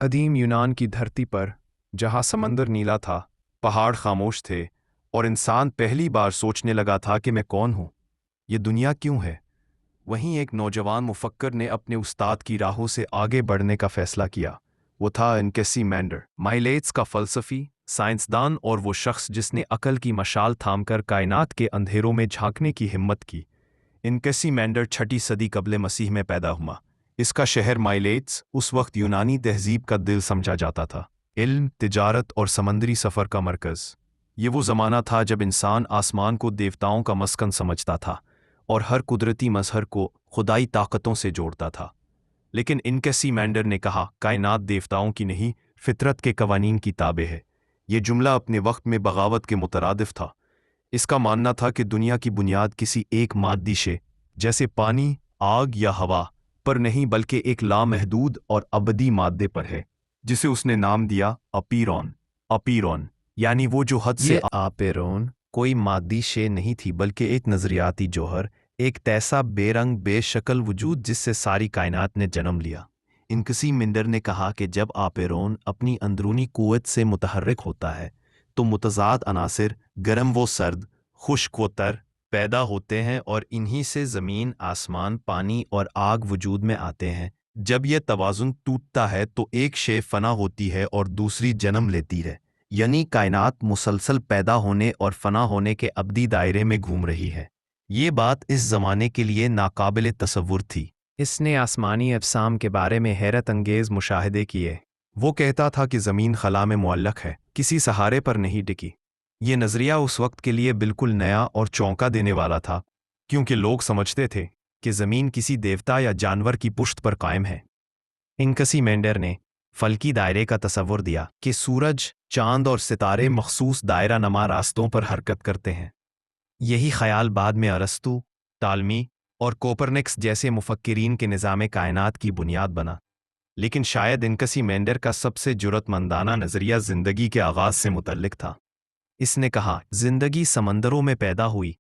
قدیم یونان کی دھرتی پر جہاں سمندر نیلا تھا، پہاڑ خاموش تھے اور انسان پہلی بار سوچنے لگا تھا کہ میں کون ہوں، یہ دنیا کیوں ہے، وہیں ایک نوجوان مفکر نے اپنے استاد کی راہوں سے آگے بڑھنے کا فیصلہ کیا۔ وہ تھا انکسیمینڈر، مائلیٹس کا فلسفی، سائنسدان اور وہ شخص جس نے عقل کی مشال تھام کر کائنات کے اندھیروں میں جھانکنے کی ہمت کی۔ انکسیمینڈر 6 صدی قبل مسیح میں پیدا ہوا۔ اس کا شہر مائلیٹس اس وقت یونانی تہذیب کا دل سمجھا جاتا تھا، علم، تجارت اور سمندری سفر کا مرکز۔ یہ وہ زمانہ تھا جب انسان آسمان کو دیوتاؤں کا مسکن سمجھتا تھا اور ہر قدرتی مظہر کو خدائی طاقتوں سے جوڑتا تھا۔ لیکن انکسیمینڈر نے کہا، کائنات دیوتاؤں کی نہیں، فطرت کے قوانین کی تابع ہے۔ یہ جملہ اپنے وقت میں بغاوت کے مترادف تھا۔ اس کا ماننا تھا کہ دنیا کی بنیاد کسی ایک مادی شے جیسے پانی، آگ یا ہوا پر نہیں، بلکہ ایک لامحدود اور ابدی مادے پر ہے، جسے اس نے نام دیا اپیرون۔ اپیرون یعنی وہ جو حد سے آپیرون کوئی مادی شے نہیں تھی، بلکہ ایک نظریاتی جوہر، ایک ایسا بے رنگ بے شکل وجود جس سے ساری کائنات نے جنم لیا۔ انکسیمینڈر نے کہا کہ جب آپیرون اپنی اندرونی قوت سے متحرک ہوتا ہے تو متضاد عناصر، گرم و سرد، خشک و تر، پیدا ہوتے ہیں اور انہی سے زمین، آسمان، پانی اور آگ وجود میں آتے ہیں۔ جب یہ توازن ٹوٹتا ہے تو ایک شے فنا ہوتی ہے اور دوسری جنم لیتی ہے، یعنی کائنات مسلسل پیدا ہونے اور فنا ہونے کے ابدی دائرے میں گھوم رہی ہے۔ یہ بات اس زمانے کے لیے ناقابل تصور تھی۔ اس نے آسمانی اجسام کے بارے میں حیرت انگیز مشاہدے کیے۔ وہ کہتا تھا کہ زمین خلا میں معلق ہے، کسی سہارے پر نہیں ٹکی۔ یہ نظریہ اس وقت کے لیے بالکل نیا اور چونکا دینے والا تھا، کیونکہ لوگ سمجھتے تھے کہ زمین کسی دیوتا یا جانور کی پشت پر قائم ہے۔ انکسیمینڈر نے فلکی دائرے کا تصور دیا کہ سورج، چاند اور ستارے مخصوص دائرہ نما راستوں پر حرکت کرتے ہیں۔ یہی خیال بعد میں ارسطو، ٹالمی اور کوپرنکس جیسے مفکرین کے نظام کائنات کی بنیاد بنا۔ لیکن شاید انکسیمینڈر کا سب سے جرأت مندانہ نظریہ زندگی کے آغاز سے متعلق تھا۔ اس نے کہا، زندگی سمندروں میں پیدا ہوئی،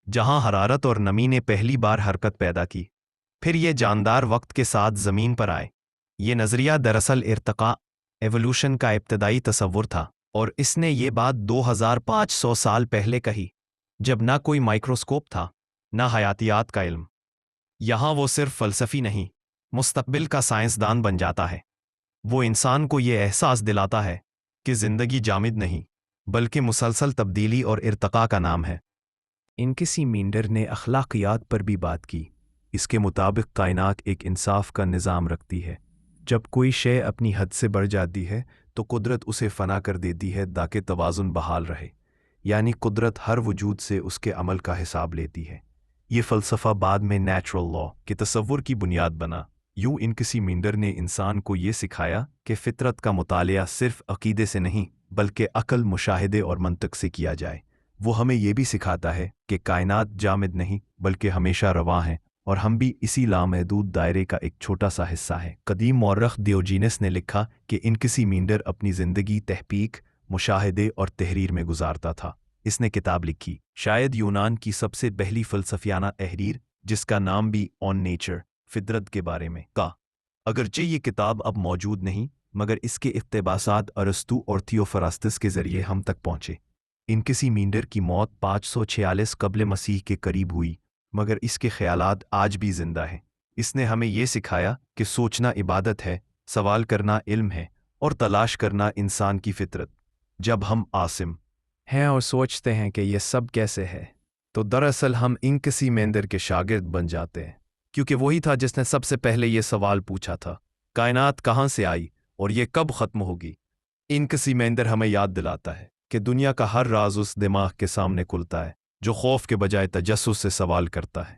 جہاں حرارت اور نمی نے پہلی بار حرکت پیدا کی، پھر یہ جاندار وقت کے ساتھ زمین پر آئے۔ یہ نظریہ دراصل ارتقاء، ایوولوشن کا ابتدائی تصور تھا، اور اس نے یہ بات 2500 سال پہلے کہی، جب نہ کوئی مائکروسکوپ تھا، نہ حیاتیات کا علم۔ یہاں وہ صرف فلسفی نہیں، مستقبل کا سائنسدان بن جاتا ہے۔ وہ انسان کو یہ احساس دلاتا ہے کہ زندگی جامد نہیں، بلکہ مسلسل تبدیلی اور ارتقاء کا نام ہے۔ انکسیمینڈر نے اخلاقیات پر بھی بات کی۔ اس کے مطابق کائنات ایک انصاف کا نظام رکھتی ہے۔ جب کوئی شے اپنی حد سے بڑھ جاتی ہے تو قدرت اسے فنا کر دیتی ہے تاکہ توازن بحال رہے، یعنی قدرت ہر وجود سے اس کے عمل کا حساب لیتی ہے۔ یہ فلسفہ بعد میں نیچرل لا کے تصور کی بنیاد بنا۔ یوں انکسیمینڈر نے انسان کو یہ سکھایا کہ فطرت کا مطالعہ صرف عقیدے سے نہیں، بلکہ عقل، مشاہدے اور منطق سے کیا جائے۔ وہ ہمیں یہ بھی سکھاتا ہے کہ کائنات جامد نہیں بلکہ ہمیشہ رواں ہے، اور ہم بھی اسی لامحدود دائرے کا ایک چھوٹا سا حصہ ہے۔ قدیم مورخ دیوجینس نے لکھا کہ انکسیمینڈر اپنی زندگی تحقیق، مشاہدے اور تحریر میں گزارتا تھا۔ اس نے کتاب لکھی، شاید یونان کی سب سے پہلی فلسفیانہ تحریر، جس کا نام بھی آن نیچر، فطرت کے بارے میں کا۔ اگرچہ یہ کتاب اب موجود نہیں، مگر اس کے اقتباسات ارسطو اور تھیوفراسٹس کے ذریعے ہم تک پہنچے۔ انکسیمینڈر کی موت 546 قبل مسیح کے قریب ہوئی، مگر اس کے خیالات آج بھی زندہ ہیں۔ اس نے ہمیں یہ سکھایا کہ سوچنا عبادت ہے، سوال کرنا علم ہے، اور تلاش کرنا انسان کی فطرت۔ جب ہم عاصم ہیں اور سوچتے ہیں کہ یہ سب کیسے ہے، تو دراصل ہم انکسیمینڈر کے شاگرد بن جاتے ہیں، کیونکہ وہی تھا جس نے سب سے پہلے یہ سوال پوچھا تھا، کائنات کہاں سے آئی اور یہ کب ختم ہوگی؟ انکسیمینڈر ہمیں یاد دلاتا ہے کہ دنیا کا ہر راز اس دماغ کے سامنے کھلتا ہے جو خوف کے بجائے تجسس سے سوال کرتا ہے۔